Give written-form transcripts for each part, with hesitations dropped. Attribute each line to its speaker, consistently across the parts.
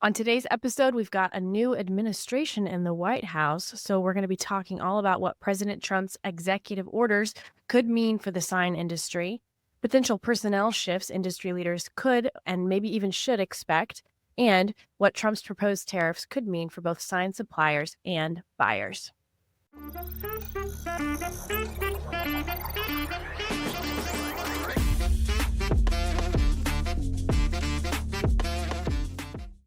Speaker 1: On today's episode, we've got a new administration in the White House. So, we're going to be talking all about what President Trump's executive orders could mean for the sign industry, potential personnel shifts industry leaders could and maybe even should expect, and what Trump's proposed tariffs could mean for both sign suppliers and buyers.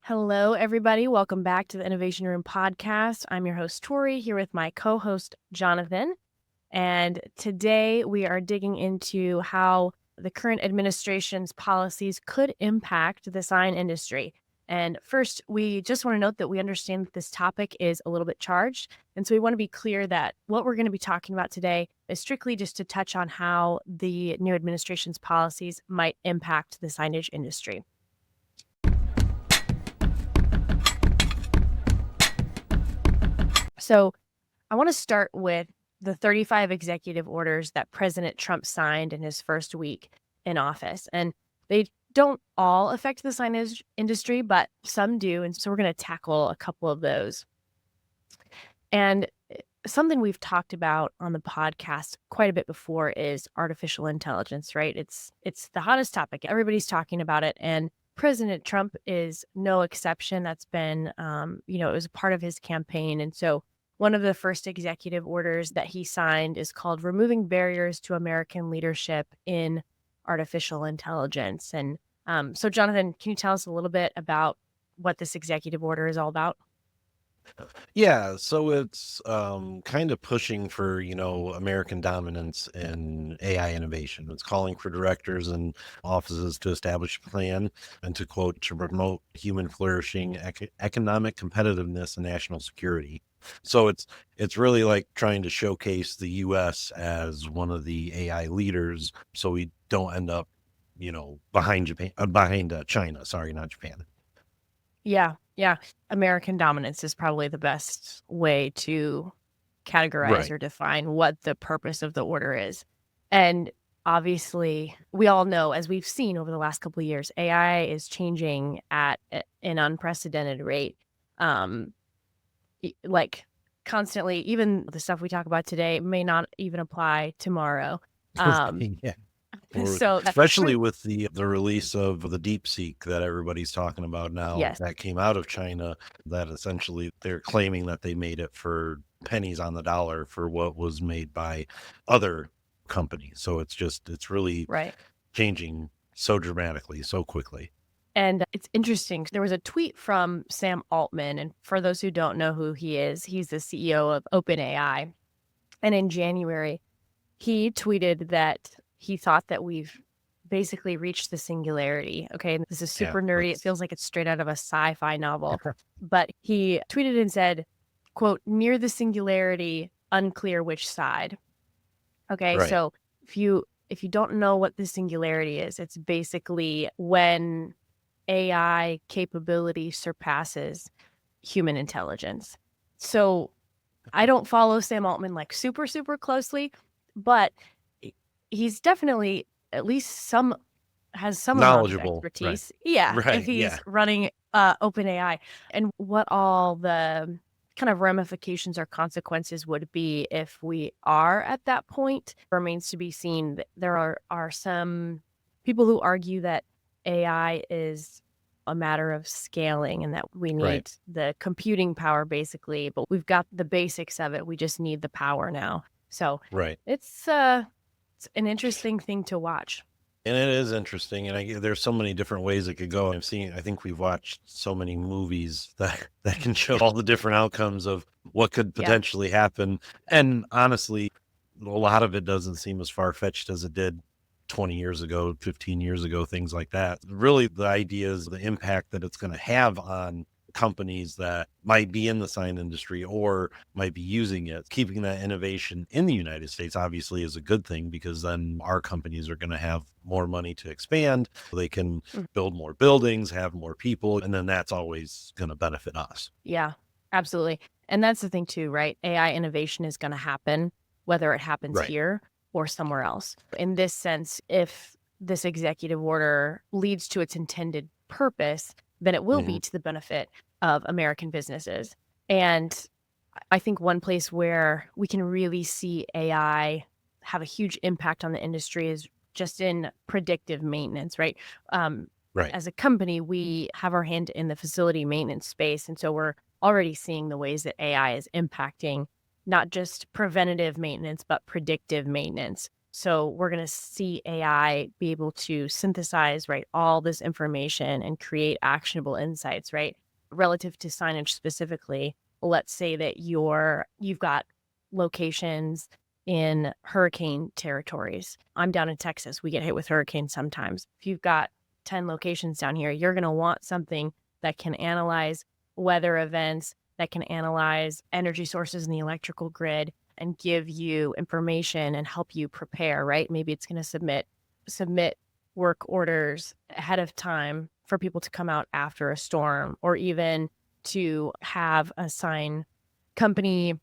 Speaker 1: Hello, everybody. Welcome back to the Innovation Room podcast. I'm your host, Tori, here with my co host, Jonathan. And today we are digging into how the current administration's policies could impact the sign industry. And first, we just want to note that we understand that this topic is a little bit charged. And so we want to be clear that what we're going to be talking about today is strictly just to touch on how the new administration's policies might impact the signage industry. So I want to start with the 35 executive orders that President Trump signed in his first week in office. And they don't all affect the signage industry, but some do. And so we're going to tackle a couple of those. And something we've talked about on the podcast quite a bit before is artificial intelligence, right? It's the hottest topic. Everybody's talking about it. And President Trump is no exception. That's been, it was a part of his campaign. And so one of the first executive orders that he signed is called Removing Barriers to American Leadership in Artificial Intelligence. And so, Jonathan, can you tell us a little bit about what this executive order is all about?
Speaker 2: Yeah, so it's kind of pushing for, American dominance in AI innovation. It's calling for directors and offices to establish a plan and to quote, to promote human flourishing, economic competitiveness, and national security. So it's really like trying to showcase the US as one of the AI leaders so we don't end up, behind China, sorry, not Japan.
Speaker 1: Yeah. American dominance is probably the best way to categorize
Speaker 2: Right.
Speaker 1: or define what the purpose of the order is. And obviously, we all know, as we've seen over the last couple of years, AI is changing at an unprecedented rate. Um, like constantly, even the stuff we talk about today may not even apply tomorrow. Um,
Speaker 2: Yeah. Or
Speaker 1: so that's
Speaker 2: especially with the release of the DeepSeek that everybody's talking about now
Speaker 1: yes.
Speaker 2: that came out of China, that essentially they're claiming that they made it for pennies on the dollar for what was made by other companies. So it's really
Speaker 1: Right.
Speaker 2: changing so dramatically, so quickly.
Speaker 1: And it's interesting. There was a tweet from Sam Altman. And for those who don't know who he is, he's the CEO of OpenAI. And in January, he tweeted that he thought that we've basically reached the singularity. Okay. And this is
Speaker 2: Yeah.
Speaker 1: super nerdy. It feels like it's straight out of a sci-fi novel. But he tweeted and said, quote, near the singularity, unclear which side. Okay.
Speaker 2: Right.
Speaker 1: So if you don't know what the singularity is, it's basically when AI capability surpasses human intelligence. So I don't follow Sam Altman like super, super closely, but he's definitely at least has some amount of
Speaker 2: Knowledgeable. Right.
Speaker 1: expertise. Yeah, if
Speaker 2: Right.
Speaker 1: he's
Speaker 2: Yeah.
Speaker 1: running OpenAI and what all the kind of ramifications or consequences would be if we are at that point remains to be seen. There are some people who argue that AI is a matter of scaling and that we
Speaker 2: Right.
Speaker 1: need the computing power basically, but we've got the basics of it. We just need the power now. So
Speaker 2: Right.
Speaker 1: it's an interesting thing to watch.
Speaker 2: And it is interesting, and there's so many different ways it could go. I think we've watched so many movies that that can show all the different outcomes of what could
Speaker 1: Yeah.
Speaker 2: potentially happen. And honestly, a lot of it doesn't seem as far-fetched as it did 20 years ago, 15 years ago, things like that. Really, the idea is the impact that it's going to have on companies that might be in the sign industry or might be using it. Keeping that innovation in the United States obviously is a good thing because then our companies are going to have more money to expand. They can
Speaker 1: Mm.
Speaker 2: build more buildings, have more people, and then that's always going to benefit us.
Speaker 1: Yeah, absolutely. And that's the thing too, right? AI innovation is going to happen, whether it happens
Speaker 2: Right.
Speaker 1: here or somewhere else. In this sense, if this executive order leads to its intended purpose, then it will
Speaker 2: Mhm.
Speaker 1: be to the benefit of American businesses. And I think one place where we can really see AI have a huge impact on the industry is just in predictive maintenance, right? Um,
Speaker 2: Right.
Speaker 1: as a company, we have our hand in the facility maintenance space. And so we're already seeing the ways that AI is impacting not just preventative maintenance, but predictive maintenance. So we're going to see AI be able to synthesize, right, all this information and create actionable insights, right? Relative to signage specifically, let's say that you've got locations in hurricane territories. I'm down in Texas. We get hit with hurricanes sometimes. If you've got 10 locations down here, you're going to want something that can analyze weather events, that can analyze energy sources in the electrical grid and give you information and help you prepare, right? Maybe it's going to submit work orders ahead of time for people to come out after a storm, or even to have a sign company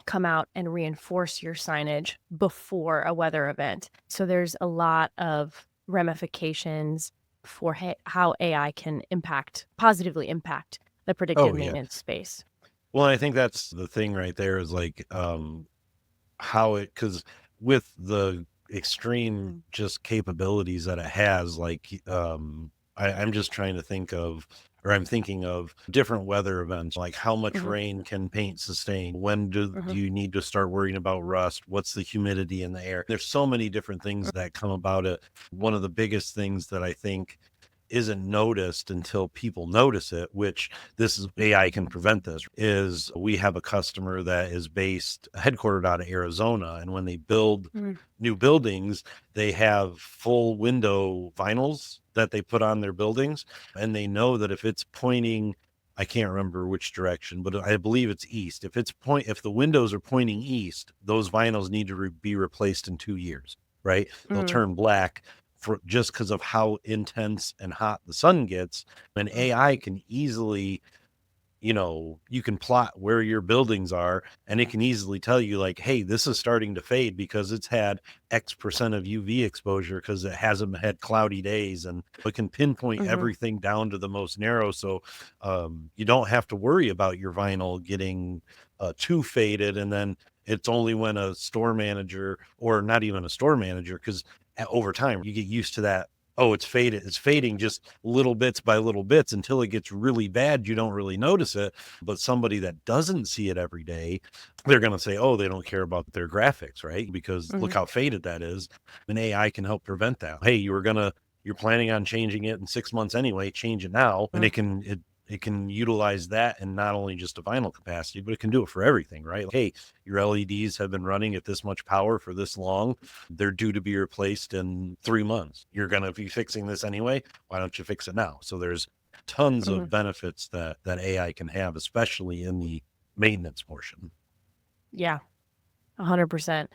Speaker 1: come out and reinforce your signage before a weather event. So there's a lot of ramifications for how AI can positively impact the predictive
Speaker 2: Oh, yeah.
Speaker 1: maintenance space.
Speaker 2: Well, I think that's the thing right there is like, how it, because with the extreme just capabilities that it has, like, I'm just trying to think of, or I'm thinking of different weather events, like how much
Speaker 1: Mhm,
Speaker 2: rain can paint sustain? When do
Speaker 1: mhm,
Speaker 2: you need to start worrying about rust? What's the humidity in the air? There's so many different things that come about it. One of the biggest things that I think isn't noticed until people notice it, which this is AI can prevent this, is we have a customer that is based headquartered out of Arizona. And when they build
Speaker 1: mhm,
Speaker 2: new buildings, they have full window vinyls that they put on their buildings. And they know that if it's pointing, I can't remember which direction, but I believe it's east. If the windows are pointing east, those vinyls need to be replaced in 2 years, right? They'll
Speaker 1: mhm,
Speaker 2: turn black for just because of how intense and hot the sun gets. And
Speaker 1: mhm,
Speaker 2: AI can easily, you can plot where your buildings are and it can easily tell you like, hey, this is starting to fade because it's had X% of UV exposure because it hasn't had cloudy days, and it can pinpoint
Speaker 1: mhm,
Speaker 2: everything down to the most narrow. So you don't have to worry about your vinyl getting too faded. And then it's only when a store manager, or not even a store manager, because over time you get used to that. Oh, it's faded. It's fading just little bits by little bits until it gets really bad. You don't really notice it. But somebody that doesn't see it every day, they're going to say, oh, they don't care about their graphics, right? Because look
Speaker 1: mhm,
Speaker 2: how faded that is. And AI can help prevent that. Hey, you're planning on changing it in 6 months anyway, change it now. And
Speaker 1: mhm,
Speaker 2: it can utilize that, and not only just a vinyl capacity, but it can do it for everything, right? Like, hey, your LEDs have been running at this much power for this long. They're due to be replaced in 3 months. You're going to be fixing this anyway. Why don't you fix it now? So there's tons
Speaker 1: mhm.
Speaker 2: of benefits that AI can have, especially in the maintenance portion.
Speaker 1: Yeah, 100%.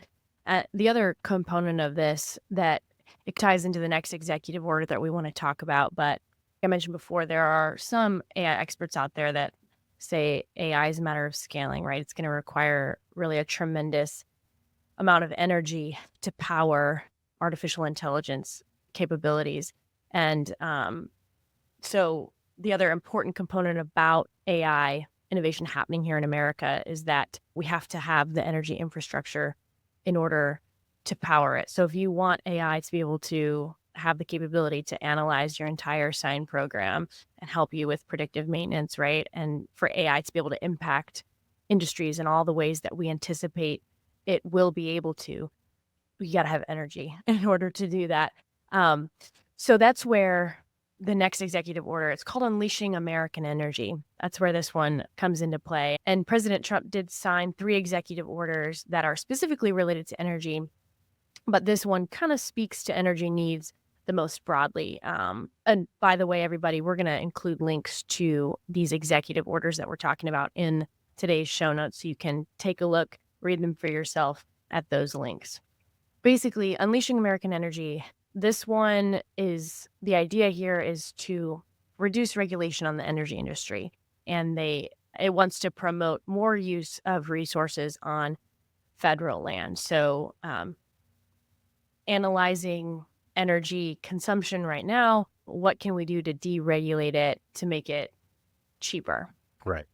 Speaker 1: The other component of this that it ties into the next executive order that we want to talk about, but like I mentioned before, there are some AI experts out there that say AI is a matter of scaling, right? It's going to require really a tremendous amount of energy to power artificial intelligence capabilities. And so the other important component about AI innovation happening here in America is that we have to have the energy infrastructure in order to power it. So if you want AI to be able to have the capability to analyze your entire sign program and help you with predictive maintenance, right? And for AI to be able to impact industries in all the ways that we anticipate it will be able to, we gotta have energy in order to do that. Um, so that's where the next executive order, it's called Unleashing American Energy. That's where this one comes into play. And President Trump did sign 3 executive orders that are specifically related to energy, but this one kind of speaks to energy needs the most broadly. And by the way, everybody, we're going to include links to these executive orders that we're talking about in today's show notes, so you can take a look, read them for yourself at those links. Basically, Unleashing American Energy, this one is the idea here is to reduce regulation on the energy industry. And it wants to promote more use of resources on federal land. So, analyzing energy consumption right now, what can we do to deregulate it to make it cheaper?
Speaker 2: Right.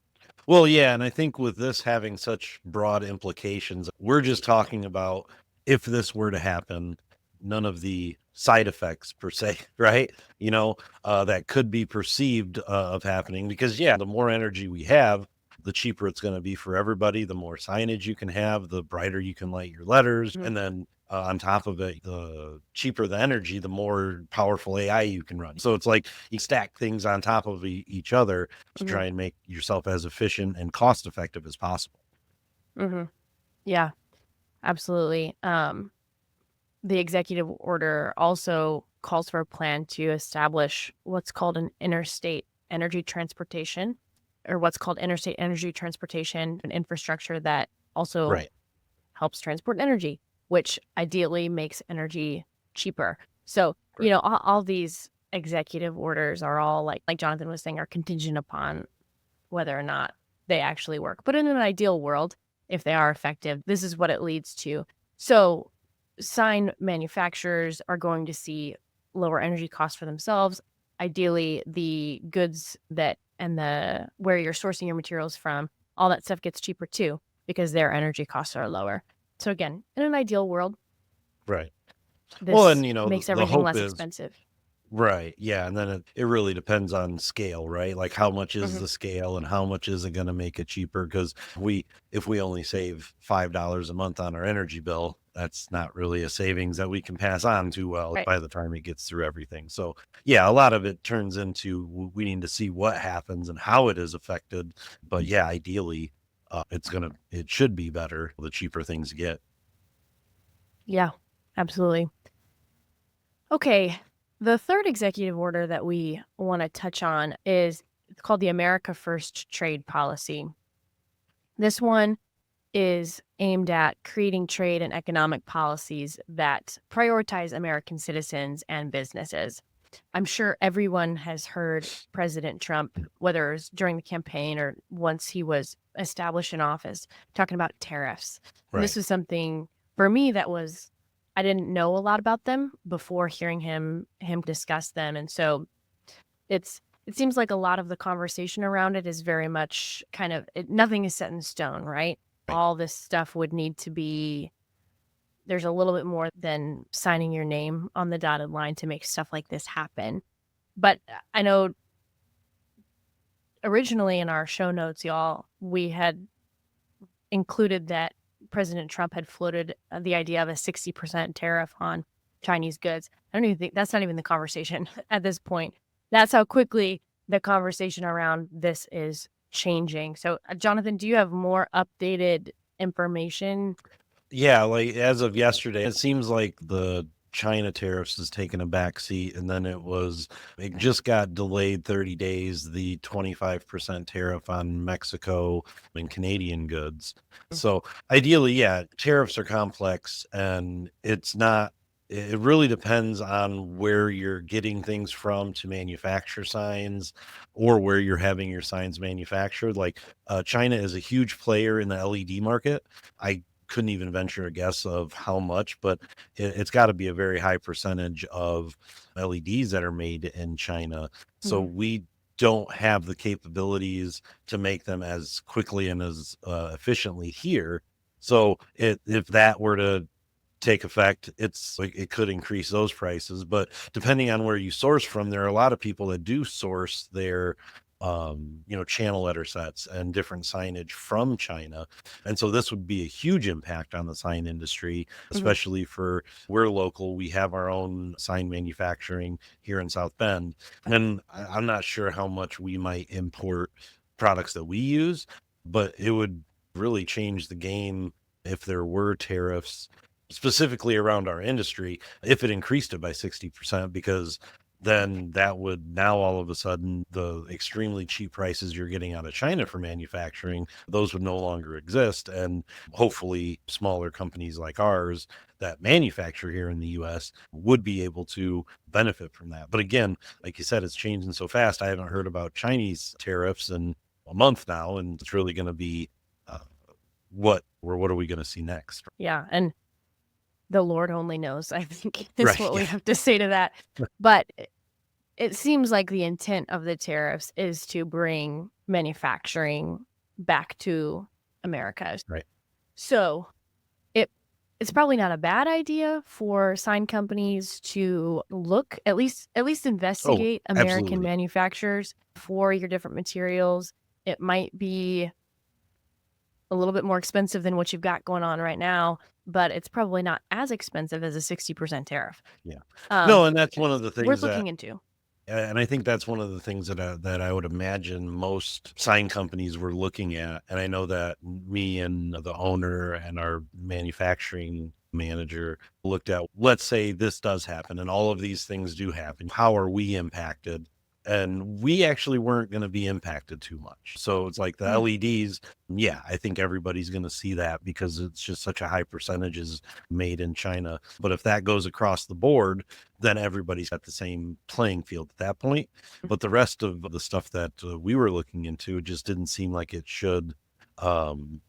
Speaker 2: Well, yeah, and I think with this having such broad implications, we're just talking about if this were to happen, none of the side effects per se, right? That could be perceived of happening because, yeah, the more energy we have, the cheaper it's going to be for everybody. The more signage you can have, the brighter you can light your letters.
Speaker 1: Mhm,
Speaker 2: And then on top of it, the cheaper the energy, the more powerful AI you can run. So it's like you stack things on top of each other to
Speaker 1: mhm,
Speaker 2: try and make yourself as efficient and cost effective as possible.
Speaker 1: mhm. Yeah, absolutely. The executive order also calls for a plan to establish what's called an interstate energy transportation, or what's called interstate energy transportation, an infrastructure that also
Speaker 2: Right.
Speaker 1: helps transport energy, which ideally makes energy cheaper. So,
Speaker 2: Right.
Speaker 1: all these executive orders are all like Jonathan was saying, are contingent upon whether or not they actually work. But in an ideal world, if they are effective, this is what it leads to. So, sign manufacturers are going to see lower energy costs for themselves. Ideally, the goods that and the where you're sourcing your materials from, all that stuff gets cheaper too because their energy costs are lower. So again, in an ideal world,
Speaker 2: Right. Well,
Speaker 1: this
Speaker 2: and
Speaker 1: makes
Speaker 2: the
Speaker 1: everything
Speaker 2: hope
Speaker 1: less
Speaker 2: is
Speaker 1: expensive.
Speaker 2: right. Yeah. And then it really depends on scale, right? Like how much is
Speaker 1: Mhm.
Speaker 2: the scale and how much is it going to make it cheaper? Because if we only save $5 a month on our energy bill, that's not really a savings that we can pass on too well
Speaker 1: Right.
Speaker 2: by the time it gets through everything. So yeah, a lot of it turns into we need to see what happens and how it is affected. But yeah, ideally, it should be better the cheaper things get.
Speaker 1: Yeah, absolutely. Okay. The third executive order that we want to touch on is it's called the America First Trade Policy. This one is aimed at creating trade and economic policies that prioritize American citizens and businesses. I'm sure everyone has heard President Trump, whether it was during the campaign or once he was established in office, talking about tariffs. And this
Speaker 2: Right.
Speaker 1: was something for me that was I didn't know a lot about them before hearing him discuss them. And so it seems like a lot of the conversation around it is very much nothing is set in stone, right?
Speaker 2: Right.
Speaker 1: All this stuff would need to be there's a little bit more than signing your name on the dotted line to make stuff like this happen. But I know originally in our show notes, y'all, we had included that President Trump had floated the idea of a 60% tariff on Chinese goods. I don't even think that's not even the conversation at this point. That's how quickly the conversation around this is changing. So, Jonathan, do you have more updated information?
Speaker 2: Yeah, like as of yesterday, it seems like the China tariffs has taken a back seat, and then it just got delayed 30 days, the 25% tariff on Mexico and Canadian goods. So ideally, yeah, tariffs are complex and it really depends on where you're getting things from to manufacture signs or where you're having your signs manufactured. Like China is a huge player in the LED market. I couldn't even venture a guess of how much, but it's got to be a very high percentage of LEDs that are made in China. So
Speaker 1: Mhm.
Speaker 2: we don't have the capabilities to make them as quickly and as efficiently here. So if that were to take effect, it's like it could increase those prices. But depending on where you source from, there are a lot of people that do source their channel letter sets and different signage from China. And so this would be a huge impact on the sign industry,
Speaker 1: Mhm.
Speaker 2: especially for we're local. We have our own sign manufacturing here in South Bend. And I'm not sure how much we might import products that we use, but it would really change the game if there were tariffs specifically around our industry, if it increased it by 60%, because then that would now all of a sudden the extremely cheap prices you're getting out of China for manufacturing, those would no longer exist. And hopefully smaller companies like ours that manufacture here in the US would be able to benefit from that. But again, like you said, it's changing so fast. I haven't heard about Chinese tariffs in a month now, and it's really going to be uh, what are we going to see next?
Speaker 1: Yeah, and the Lord only knows, I think, is
Speaker 2: Right.
Speaker 1: what
Speaker 2: Yeah.
Speaker 1: we have to say to that. But it seems like the intent of the tariffs is to bring manufacturing back to America.
Speaker 2: Right.
Speaker 1: So it's probably not a bad idea for sign companies to look, at least
Speaker 2: Oh,
Speaker 1: investigate American
Speaker 2: absolutely.
Speaker 1: manufacturers for your different materials. It might be a little bit more expensive than what you've got going on right now, but it's probably not as expensive as a 60% tariff.
Speaker 2: Yeah.
Speaker 1: Um,
Speaker 2: No, and that's one of the
Speaker 1: Worth
Speaker 2: things that
Speaker 1: looking into.
Speaker 2: and I think that's one of the things that I would imagine most sign companies were looking at, and I know that me and the owner and our manufacturing manager looked at, let's say this does happen and all of these things do happen. How are we impacted? And we actually weren't going to be impacted too much. So it's like the
Speaker 1: Mm,
Speaker 2: LEDs, yeah, I think everybody's going to see that because it's just such a high percentage is made in China. But if that goes across the board, then everybody's at the same playing field at that point.
Speaker 1: mm,
Speaker 2: But the rest of the stuff that we were looking into just didn't seem like it should, um,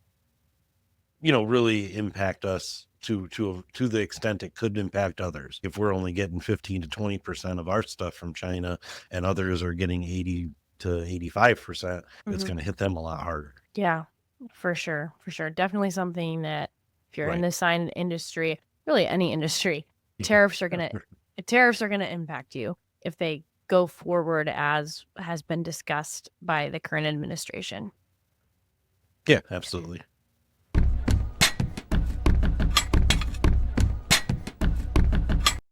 Speaker 2: really impact us to the extent it could impact others. If we're only getting 15 to 20% of our stuff from China, and others are getting 80 to 85%, it's
Speaker 1: mhm.
Speaker 2: going to hit them a lot harder.
Speaker 1: Yeah, for sure, for sure. Definitely something that if you're in
Speaker 2: Right.
Speaker 1: the sign industry, really any industry,
Speaker 2: Yeah.
Speaker 1: tariffs are gonna impact you if they go forward as has been discussed by the current administration.
Speaker 2: Yeah, absolutely.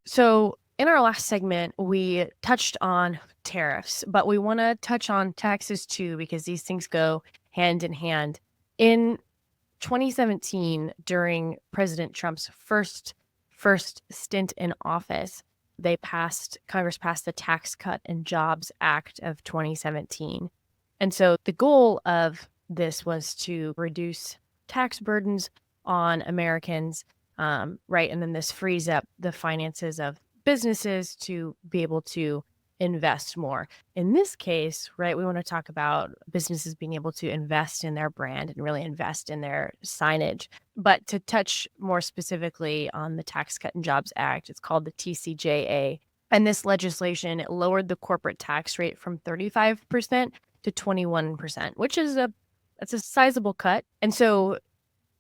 Speaker 1: So, in our last segment, we touched on tariffs, but we want to touch on taxes too because these things go hand in hand. In 2017, during President Trump's first stint in office, Congress passed the Tax Cut and Jobs Act of 2017. And so the goal of this was to reduce tax burdens on Americans, right? And then this frees up the finances of businesses to be able to invest more. In this case, right, we want to talk about businesses being able to invest in their brand and really invest in their signage. But to touch more specifically on the Tax Cut and Jobs Act, it's called the TCJA. And this legislation, it lowered the corporate tax rate from 35% to 21%, which is that's a sizable cut. And so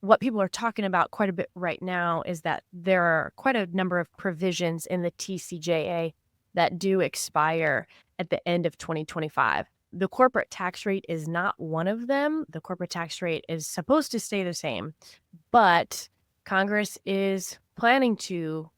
Speaker 1: what people are talking about quite a bit right now is that there are quite a number of provisions in the TCJA that do expire at the end of 2025. The corporate tax rate is not one of them. The corporate tax rate is supposed to stay the same, but Congress is planning to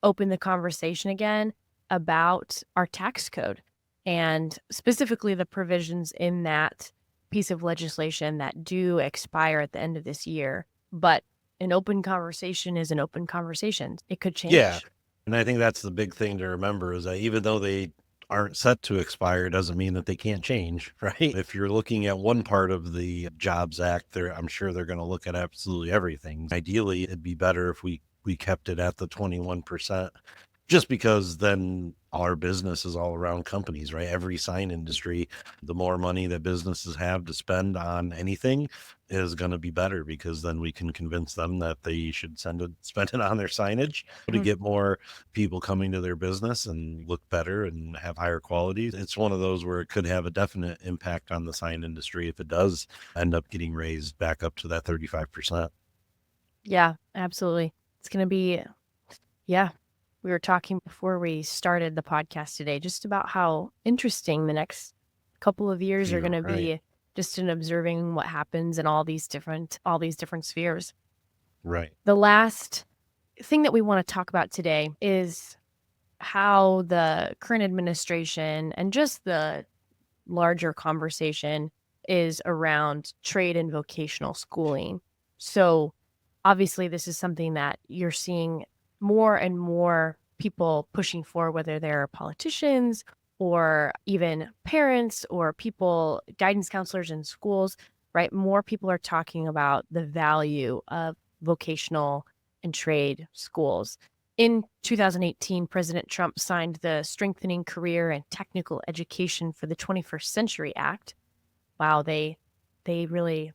Speaker 1: open the conversation again about our tax code and specifically the provisions in that piece of legislation that do expire at the end of this year. But an open conversation is an open conversation. It could
Speaker 2: Yeah.
Speaker 1: change.
Speaker 2: And I think that's the big thing to remember is that even though they aren't set to expire, doesn't mean that they can't change, right? If you're looking at one part of the Jobs Act, I'm sure they're going to look at absolutely everything. Ideally, it'd be better if we kept it at the 21%, just because then our business is all around companies, right? Every sign industry, the more money that businesses have to spend on anything is going to be better because then we can convince them that they should spend it on their signage to
Speaker 1: Mhm.
Speaker 2: get more people coming to their business and look better and have higher quality. It's one of those where it could have a definite impact on the sign industry if it does end up getting raised back up to that 35%.
Speaker 1: Yeah, absolutely. It's going to be, yeah. We were talking before we started the podcast today just about how interesting the next couple of years are going
Speaker 2: You're
Speaker 1: to
Speaker 2: right.
Speaker 1: be just in observing what happens in all these different spheres.
Speaker 2: Right.
Speaker 1: The last thing that we want to talk about today is how the current administration and just the larger conversation is around trade and vocational schooling. So, obviously, this is something that you're seeing more and more people pushing for, whether they're politicians or even parents or people, guidance counselors in schools, right? More people are talking about the value of vocational and trade schools. In 2018, President Trump signed the Strengthening Career and Technical Education for the 21st Century Act. Wow, they really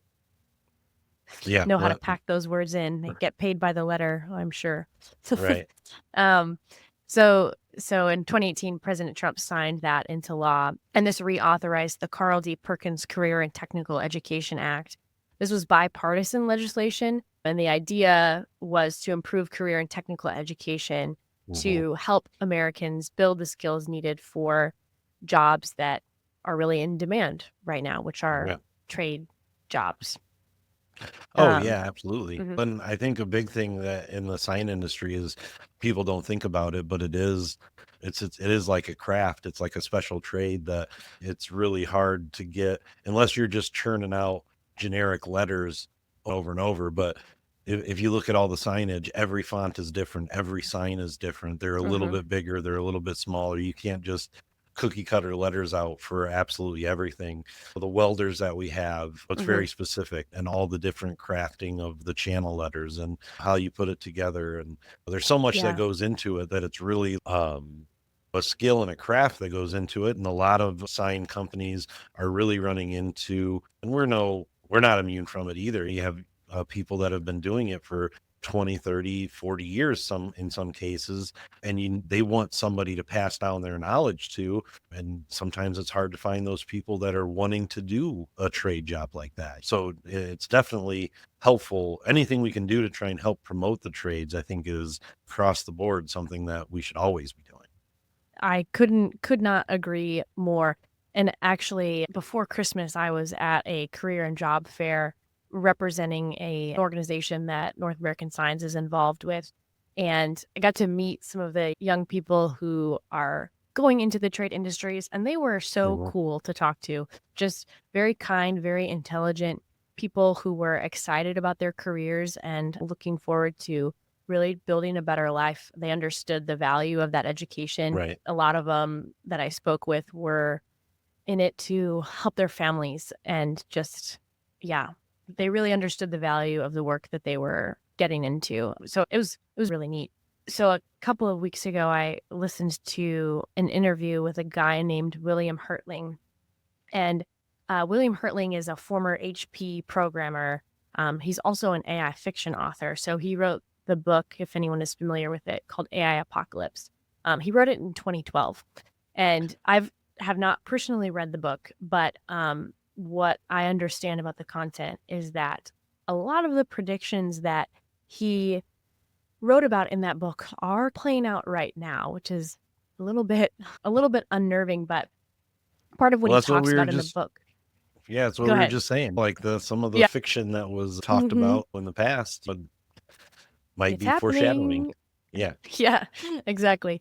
Speaker 2: Yeah.
Speaker 1: know how to pack those words in. They get paid by the letter, I'm sure. So,
Speaker 2: Right.
Speaker 1: um, so So in 2018, President Trump signed that into law, and this reauthorized the Carl D. Perkins Career and Technical Education Act. This was bipartisan legislation, and the idea was to improve career and technical education
Speaker 2: Mhm.
Speaker 1: to help Americans build the skills needed for jobs that are really in demand right now, which are
Speaker 2: Yeah.
Speaker 1: trade jobs.
Speaker 2: Oh,
Speaker 1: Um,
Speaker 2: yeah, absolutely.
Speaker 1: mhm,
Speaker 2: And I think a big thing that in the sign industry is people don't think about it, but it is like a craft. It's like a special trade that it's really hard to get unless you're just churning out generic letters over and over. But if you look at all the signage, every font is different, every sign is different. They're a little
Speaker 1: mhm,
Speaker 2: bit bigger, they're a little bit smaller. You can't just cookie cutter letters out for absolutely everything. The welders that we have, it's
Speaker 1: mhm.
Speaker 2: very specific, and all the different crafting of the channel letters and how you put it together. And there's so much that
Speaker 1: Yeah.
Speaker 2: goes into it that it's really a skill and a craft that goes into it. And a lot of sign companies are really running into, and we're not immune from it either. You have people that have been doing it for 20, 30, 40 years, some in some cases, and they want somebody to pass down their knowledge to, and sometimes it's hard to find those people that are wanting to do a trade job like that. So it's definitely helpful. Anything we can do to try and help promote the trades, I think, is across the board something that we should always be doing.
Speaker 1: I could not agree more. And actually, before Christmas, I was at a career and job fair representing an organization that North American Signs is involved with. And I got to meet some of the young people who are going into the trade industries, and they were so
Speaker 2: Mhm.
Speaker 1: cool to talk to. Just very kind, very intelligent people who were excited about their careers and looking forward to really building a better life. They understood the value of that education.
Speaker 2: Right.
Speaker 1: A lot of them that I spoke with were in it to help their families and just yeah, they really understood the value of the work that they were getting into. So it was really neat. So a couple of weeks ago, I listened to an interview with a guy named William Hertling, and William Hertling is a former HP programmer. He's also an AI fiction author. So he wrote the book, if anyone is familiar with it, called AI Apocalypse. He wrote it in 2012, and have not personally read the book, but what I understand about the content is that a lot of the predictions that he wrote about in that book are playing out right now, which is a little bit a little bit unnerving. But part of what
Speaker 2: Well,
Speaker 1: he
Speaker 2: that's what
Speaker 1: talks
Speaker 2: we were
Speaker 1: about in the
Speaker 2: just
Speaker 1: book.
Speaker 2: yeah, that's what
Speaker 1: Go
Speaker 2: we were
Speaker 1: ahead.
Speaker 2: just saying. Like the some of the
Speaker 1: Yeah.
Speaker 2: fiction that was talked
Speaker 1: Mhm.
Speaker 2: about in the past might
Speaker 1: It's
Speaker 2: be foreshadowing.
Speaker 1: happening.
Speaker 2: Yeah.
Speaker 1: Yeah, exactly.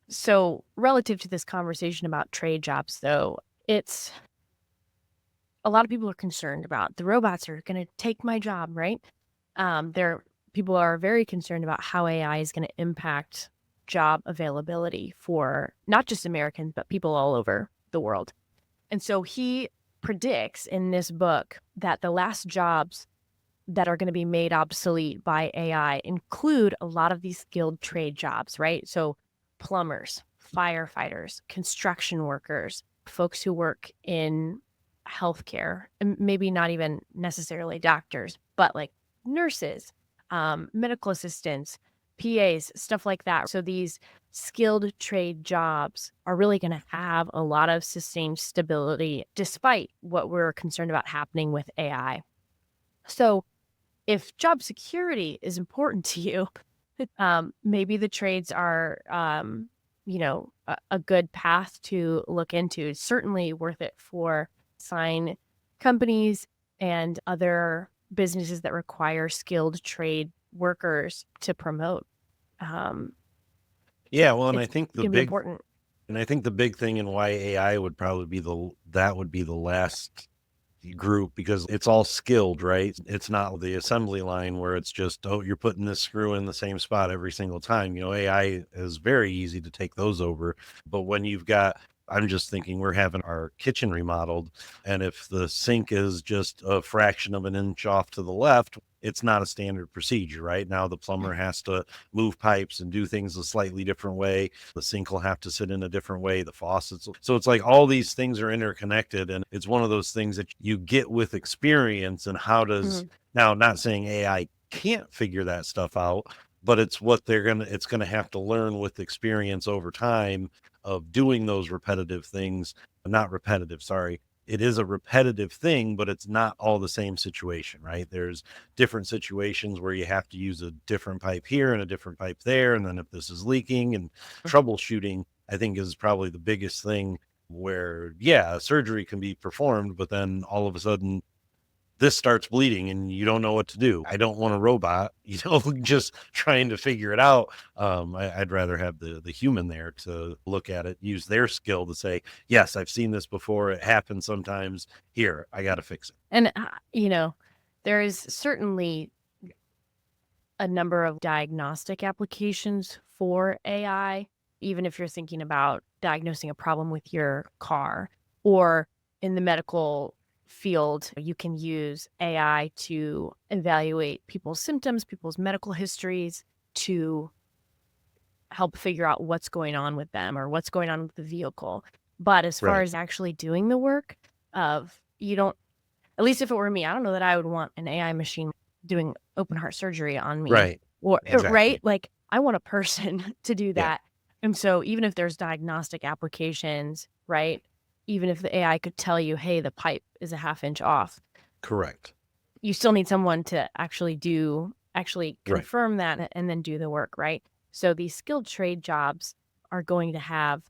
Speaker 1: So, relative to this conversation about trade jobs, though, it's a lot of people are concerned about the robots are going to take my job, right? There, people are very concerned about how AI is going to impact job availability for not just Americans, but people all over the world. And so he predicts in this book that the last jobs that are going to be made obsolete by AI include a lot of these skilled trade jobs, right? So, plumbers, firefighters, construction workers, folks who work in healthcare, and maybe not even necessarily doctors, but like nurses, medical assistants, PAs, stuff like that. So, these skilled trade jobs are really going to have a lot of sustained stability despite what we're concerned about happening with AI. So, if job security is important to you, maybe the trades are, a good path to look into. It's certainly worth it for sign companies and other businesses that require skilled trade workers to promote. Um,
Speaker 2: Yeah, well,
Speaker 1: it's going to be important.
Speaker 2: and I think the big thing in why AI would probably be that would be the last group because it's all skilled, right? It's not the assembly line where it's just, oh, you're putting this screw in the same spot every single time. AI is very easy to take those over. But when you've got, I'm just thinking we're having our kitchen remodeled, and if the sink is just a fraction of an inch off to the left, it's not a standard procedure, right? Now the plumber has to move pipes and do things a slightly different way. The sink will have to sit in a different way, the faucets. So it's like all these things are interconnected. And it's one of those things that you get with experience. And how does,
Speaker 1: Mhm.
Speaker 2: now, not saying AI can't figure that stuff out, but it's gonna have to learn with experience over time of doing those repetitive things. Not repetitive, sorry. It is a repetitive thing, but it's not all the same situation, right? There's different situations where you have to use a different pipe here and a different pipe there, and then if this is leaking, and troubleshooting, I think, is probably the biggest thing where, yeah, surgery can be performed, but then all of a sudden this starts bleeding and you don't know what to do. I don't want a robot, just trying to figure it out. I'd rather have the human there to look at it, use their skill to say, yes, I've seen this before. It happens sometimes. Here, I got to fix it.
Speaker 1: And, there is certainly a number of diagnostic applications for AI, even if you're thinking about diagnosing a problem with your car, or in the medical field, you can use AI to evaluate people's symptoms, people's medical histories, to help figure out what's going on with them or what's going on with the vehicle. But as far
Speaker 2: Right.
Speaker 1: as actually doing the work you don't, at least if it were me, I don't know that I would want an AI machine doing open heart surgery on me,
Speaker 2: Right.
Speaker 1: or right?
Speaker 2: Exactly.
Speaker 1: Like, I want a person to do
Speaker 2: Yeah.
Speaker 1: that. And so even if there's diagnostic applications, right? Even if the AI could tell you, hey, the pipe is a half inch off,
Speaker 2: Correct.
Speaker 1: you still need someone to actually
Speaker 2: Right.
Speaker 1: confirm that and then do the work, right? So these skilled trade jobs are going to have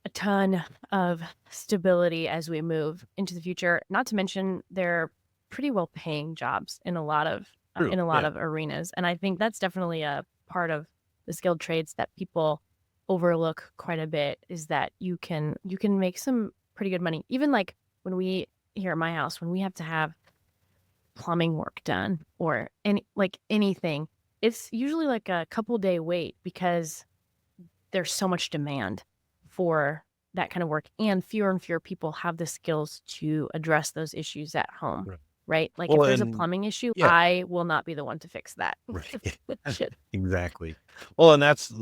Speaker 1: a ton of stability as we move into the future. Not to mention they're pretty well paying jobs in a lot of
Speaker 2: True. Yeah.
Speaker 1: arenas, and I think that's definitely a part of the skilled trades that people overlook quite a bit, is that you can make some pretty good money. Even like when we here at my house, when we have to have plumbing work done or anything, it's usually like a couple day wait because there's so much demand for that kind of work, and fewer people have the skills to address those issues at home,
Speaker 2: Right.
Speaker 1: right? Like if
Speaker 2: Well,
Speaker 1: there's a
Speaker 2: and
Speaker 1: plumbing issue,
Speaker 2: yeah.
Speaker 1: I will not be the one to fix that.
Speaker 2: Right.
Speaker 1: Shit.
Speaker 2: Exactly. Well, and that's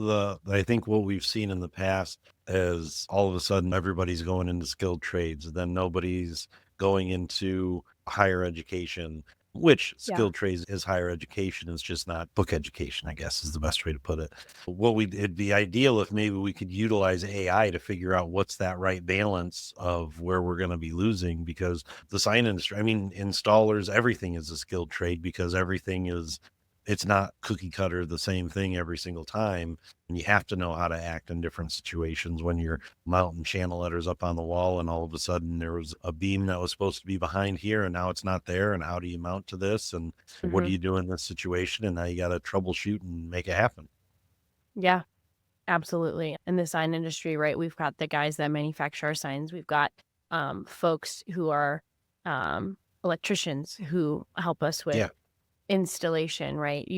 Speaker 2: I think what we've seen in the past is all of a sudden everybody's going into skilled trades, then nobody's going into higher education, which
Speaker 1: Yeah.
Speaker 2: skilled trades is higher education. It's just not book education, I guess is the best way to put it. It'd be ideal if maybe we could utilize AI to figure out what's that right balance of where we're going to be losing, because the sign industry, I mean, installers, everything is a skilled trade because it's not cookie cutter the same thing every single time. And you have to know how to act in different situations when you're mounting channel letters up on the wall and all of a sudden there was a beam that was supposed to be behind here and now it's not there. And how do you mount to this? And what
Speaker 1: Hmm.
Speaker 2: do you do in this situation? And now you got to troubleshoot and make it happen.
Speaker 1: Yeah, absolutely. In the sign industry, right? We've got the guys that manufacture our signs. We've got folks who are electricians who help us with
Speaker 2: Yeah.
Speaker 1: installation, right?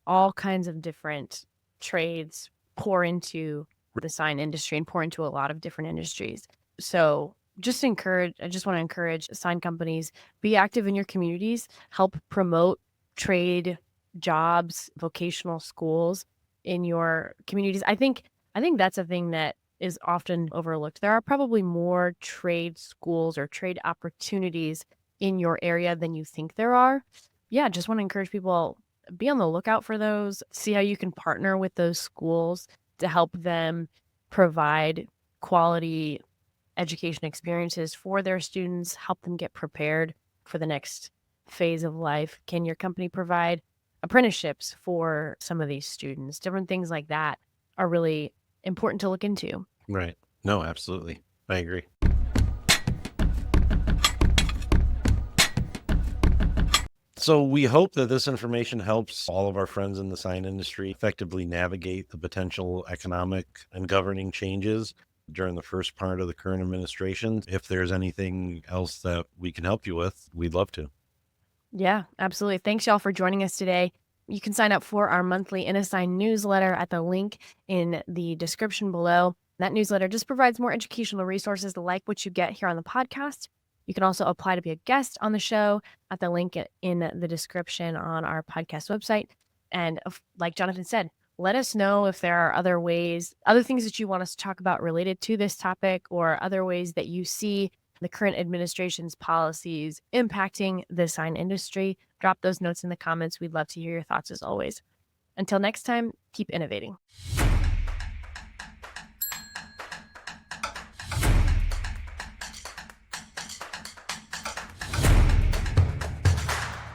Speaker 1: All kinds of different trades pour into the sign industry and pour into a lot of different industries. So I just want to encourage sign companies, be active in your communities, help promote trade jobs, vocational schools in your communities. I think that's a thing that is often overlooked. There are probably more trade schools or trade opportunities in your area than you think there are. Yeah, just want to encourage people, be on the lookout for those, see how you can partner with those schools to help them provide quality education experiences for their students, help them get prepared for the next phase of life. Can your company provide apprenticeships for some of these students? Different things like that are really important to look into.
Speaker 2: Right. No, absolutely. I agree. So we hope that this information helps all of our friends in the sign industry effectively navigate the potential economic and governing changes during the first part of the current administration. If there's anything else that we can help you with, we'd love to.
Speaker 1: Yeah, absolutely. Thanks, y'all, for joining us today. You can sign up for our monthly InAssign newsletter at the link in the description below. That newsletter just provides more educational resources like what you get here on the podcast. You can also apply to be a guest on the show at the link in the description on our podcast website. And like Jonathan said, let us know if there are other things that you want us to talk about related to this topic, or other ways that you see the current administration's policies impacting the sign industry. Drop those notes in the comments. We'd love to hear your thoughts as always. Until next time, keep innovating.